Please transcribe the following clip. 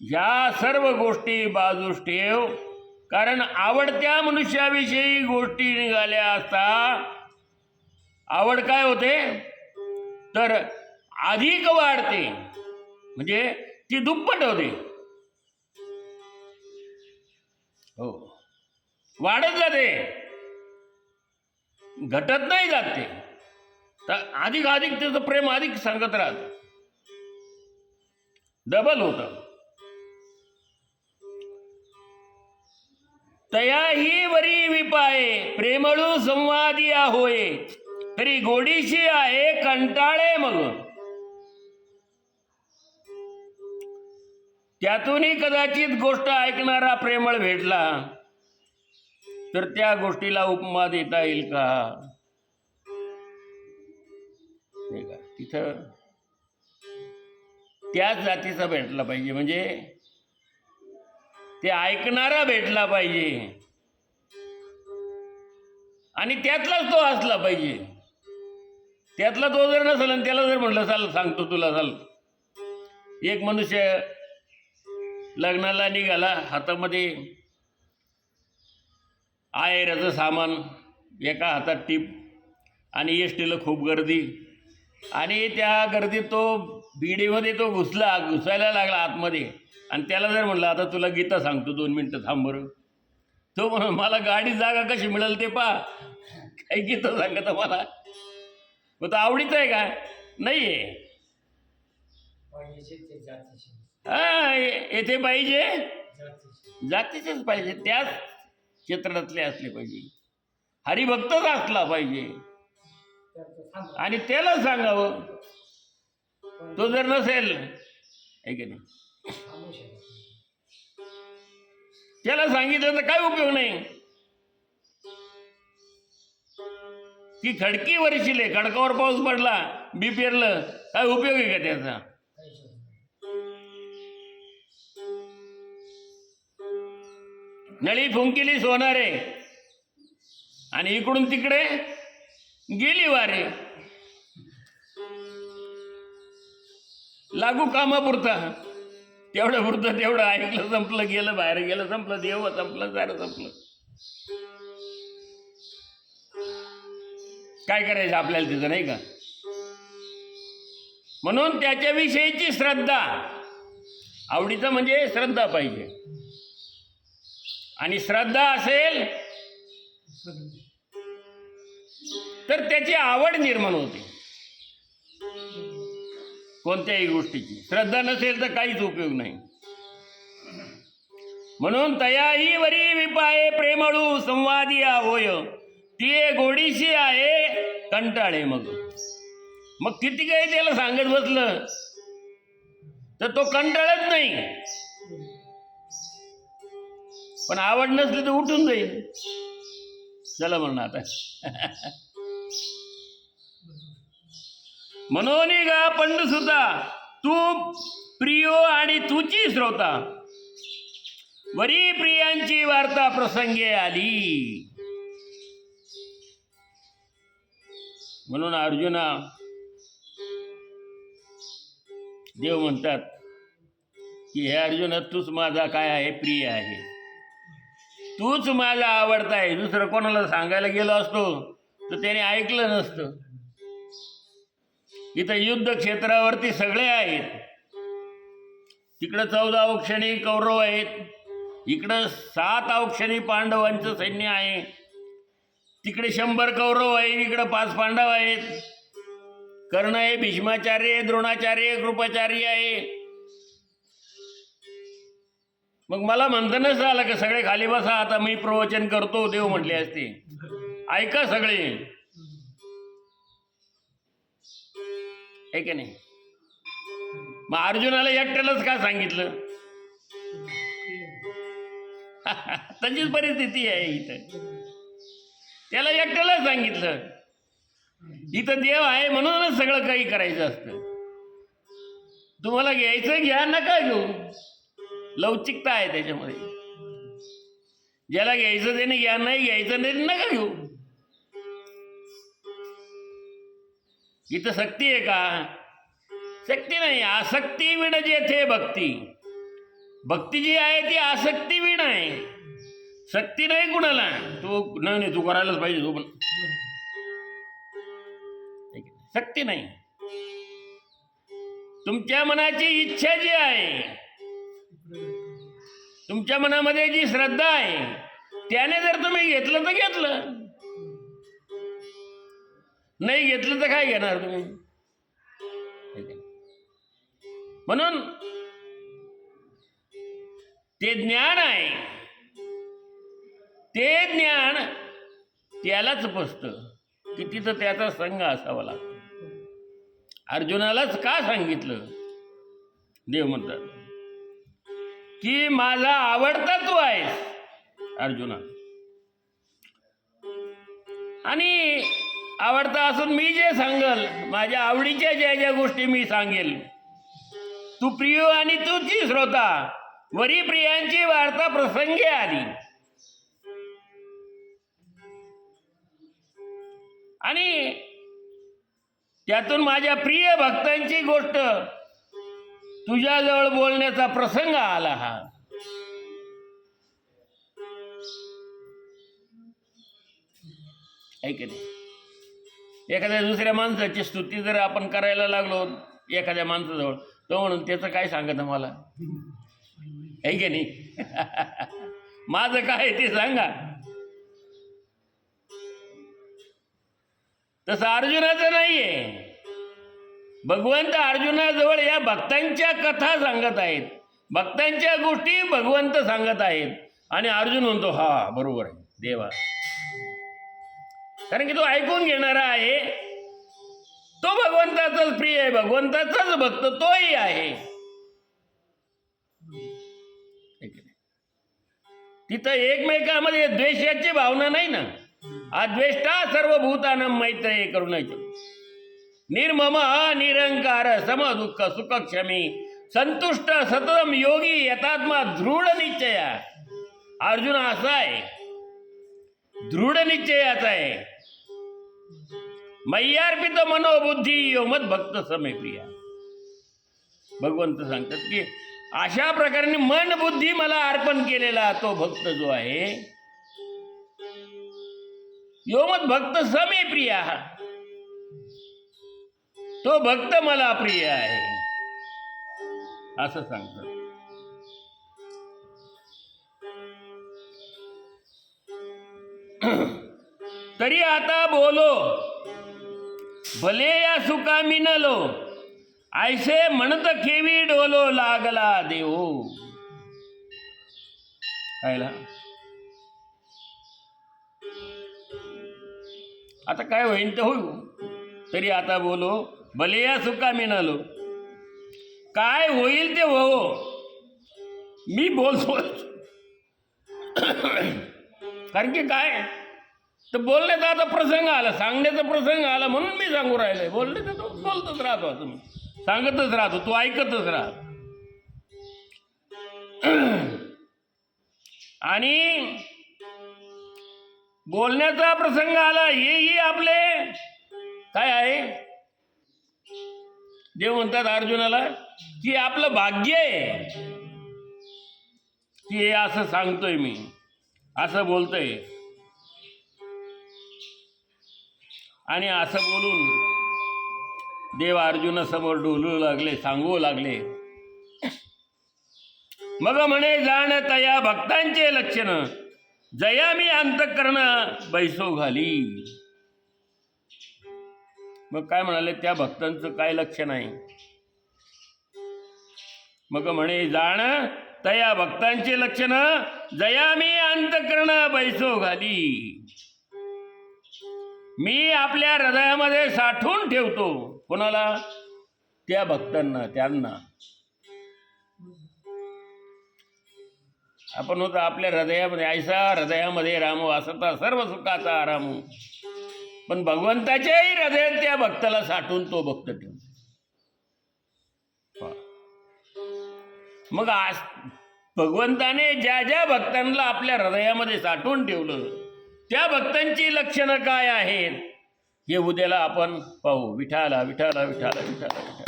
ह्या सर्व गोष्टी बाजूस ठेव, कारण आवडत्या मनुष्याविषयी गोष्टी निघाल्या असता आवड काय होते तर अधिक वाढते, म्हणजे ती दुप्पट होते. हो, वाढत जाते, घटत नाही जात ते. तर अधिक अधिक त्याचं प्रेम अधिक सांगत राहत, डबल होतं. तयाही वरी विपाये प्रेमळू संवादी होय, तरी गोडीशी आहे कंटाळे मग. त्यातूनही कदाचित गोष्ट ऐकणारा प्रेमळ भेटला तर त्या गोष्टीला उपमा देता येईल का? तिथं त्याच जातीचा भेटला पाहिजे, म्हणजे ते ऐकणारा भेटला पाहिजे आणि त्यातलाच तो असला पाहिजे. त्यातला तो जर नसेल आणि त्याला जर म्हटलं चाल सांगतो तुला चाल. एक मनुष्य लग्नाला निघाला, हातामध्ये आहेराचं सामान, एका हातात टीप, आणि एसटीला खूप गर्दी, आणि त्या गर्दीत तो बिडीमध्ये तो घुसायला लागला आतमध्ये. आणि त्याला जर म्हटलं आता तुला गीता सांगतो 2 मिनटं थांब बरं, तो म्हण मला गाडी जागा कशी मिळेल ते पा, काही गीता सांगत मला. मग तो आवडीचं आहे का? नाही आहे. हा, येथे पाहिजे जातीचेच पाहिजे, त्याच क्षेत्रातले असले पाहिजे, हरिभक्तच असला पाहिजे आणि त्याला सांगावं. तो जर नसेल आहे की नाही, त्याला सांगितलं तर काय उपयोग नाही. ती खडकी वरशिले, खडकावर पाऊस पडला, बी पेरलं, काय उपयोग आहे का त्याचा? नळी फुंकिली सोनारे आणि इकडून तिकडे गेली वारे, लागू कामापुरता, तेवढं पुरतं तेवढं ऐकलं संपलं, गेलं बाहेर गेलं संपलं, देव संपलं, सारं संपलं. काय करायचं आपल्याला तिथं, नाही का? म्हणून त्याच्याविषयीची श्रद्धा, आवडीचं म्हणजे श्रद्धा पाहिजे, आणि श्रद्धा असेल तर त्याची आवड निर्माण होते कोणत्याही गोष्टीची. श्रद्धा नसेल तर काहीच उपयोग नाही. म्हणून तयाही वरी विपाये प्रेमळू संवादी होय, ती गोडीशी आहे कंटाळे मग. मग किती काही त्याला सांगत बसलं तर तो कंटाळत नाही, पण आवड नसली तर उठून जाईल. चला म्हणून आता म्हणून गा पंडसुता तू प्रियो आणि तुची श्रोता, वरी प्रियांची वार्ता प्रसंगे आली. म्हणून अर्जुना, देव म्हणतात की हे अर्जुना, तूच माझा काय आहे, प्रिय आहे, तूच माझा आवडता आहे. दुसरं कोणाला सांगायला गेलो असतो तर त्याने ऐकलं नसतं. इथं युद्ध क्षेत्रावरती सगळे आहेत, तिकडं 14 औक्षणी कौरव आहेत, इकडं 7 औक्षणी पांडवांचं सैन्य आहे, तिकडे 100 कौरव आहेत, इकडं 5 पांडव आहेत. कर्ण आहे, भीष्माचार्य, द्रोणाचार्य, कृपाचार्य आहे. मग मला म्हणता नसं आलं का सगळे खाली बसा, आता मी प्रवचन करतो, देव म्हटले असते, ऐका सगळे, आहे की नाही? मग अर्जुनाला एकट्यालाच का सांगितलं? तशीच परिस्थिती आहे इथं, त्याला एकट्याला सांगितलं. इथं देव आहे म्हणूनच सगळं काही करायचं असतं. तुम्हाला घ्यायचं घ्या, नका घेऊ, लवचिकता आहे त्याच्यामध्ये. ज्याला घ्यायचं त्याने घ्या, नाही घ्यायचं नाही नका घेऊ. इथं सक्ती आहे का? सक्ती नाही. आसक्ती विण जेथे भक्ती, भक्ती जी आहे ती आसक्ती विण आहे, सक्ती नाही कुणाला. तू नाही तू करायलाच पाहिजे, तू पण सक्ती नाही. तुमच्या मनाची इच्छा जी आहे, तुमच्या मनामध्ये जी श्रद्धा आहे, त्याने जर तुम्ही घेतलं तर घेतलं, नाही घेतलं तर काय घेणार तुम्ही. म्हणून ते ज्ञान आहे, ते ज्ञान त्यालाच पसतं की तिथं त्याचा संग असावा लागतो. अर्जुनालाच का सांगितलं? देव म्हणतात की माझा आवडता तू आहेस अर्जुना, आणि आवडता असून मी जे सांगल, माझ्या आवडीच्या ज्या ज्या गोष्टी मी सांगेल, तू प्रिय आणि तुझी श्रोता, वरी प्रियांची वार्ता प्रसंगी आली. आणि त्यातून माझ्या प्रिय भक्तांची गोष्ट तुझ्याजवळ बोलण्याचा प्रसंग आला. हा ऐक नाही, एखाद्या दुसऱ्या माणसाची स्तुती जर आपण करायला लागलो एखाद्या माणसाजवळ, तो म्हणून त्याचं काय सांगत मला, ऐक नाही माझं काय ते सांगा. तसं अर्जुनाचं नाहीये. भगवंत अर्जुनाजवळ या भक्तांच्या कथा सांगत आहेत, भक्तांच्या गोष्टी भगवंत सांगत आहेत, आणि अर्जुन म्हणतो हा बरोबर आहे देवा, कारण की तो ऐकून घेणारा आहे, तो भगवंताचाच प्रिय आहे, भगवंताचाच भक्त तोही आहे. तिथं एकमेकांमध्ये द्वेषाची भावना नाही ना. अद्वेष्टा सर्वभूतानां मैत्रेय करुणाचो, निर्मम निरंकार समदुःख सुखक्षमी, संतुष्ट सततम योगी यतात्मा दृढ निश्चया. अर्जुन असा आहे, दृढ निश्चयाचा आहे. मय्यार्पित मनोबुद्धी यो मद भक्त समे प्रिया. भगवंत सांगतात की अशा प्रकारे मन बुद्धी मला अर्पण केलेला तो भक्त जो आहे, यो मद भक्त समे प्रिया, तो भक्त मला प्रिय आहे असं सांगतात. तरी आता बोलो भले या सुका मिनलो, ऐसे म्हणत केवी डोलो लागला देव. कायला आता काय होईल ते होईल. तरी आता बोलो भले या सुका मिनलो, काय होईल ते हो, मी बोलतो. कारण की काय तर बोलण्याचा आता प्रसंग आला, सांगण्याचा प्रसंग आला, म्हणून मी सांगू राहिलोय. बोलले तर तो बोलतच राहतो, तुम्ही सांगतच राहतो, तू ऐकतच राह. आणि बोलण्याचा प्रसंग आला, हेही आपले काय आहे. देव म्हणतात अर्जुनाला की आपलं भाग्य आहे की हे असं सांगतोय, मी असं बोलतोय. आणि असं बोलून देव अर्जुनासमोर डोलू लागले, सांगू लागले. मग म्हणे जाण तया भक्तांचे लक्षण, जया मी अंतःकरण बैसो घाली. मग काय म्हणाले, त्या भक्तांचं काय लक्षण आहे. मग म्हणे जाण तया भक्तांचे लक्षण, जया मी अंतःकरण बैसो घाली. मी आपल्या हृदयामध्ये साठवून ठेवतो. कोणाला? त्या भक्तांना, त्यांना. आपण होतो आपल्या हृदयामध्ये, ऐसा हृदयामध्ये रामो असता सर्व सुखाचा आराम. पण भगवंताच्याही हृदयात त्या भक्ताला साठवून तो भक्त ठेवतो. मग आज भगवंताने ज्या ज्या भक्तांना आपल्या हृदयामध्ये साठवून ठेवलं, त्या भक्तांची लक्षणं काय आहेत हे उद्याला आपण पाहू. विठाला विठाला विठाला विठाला विठाला.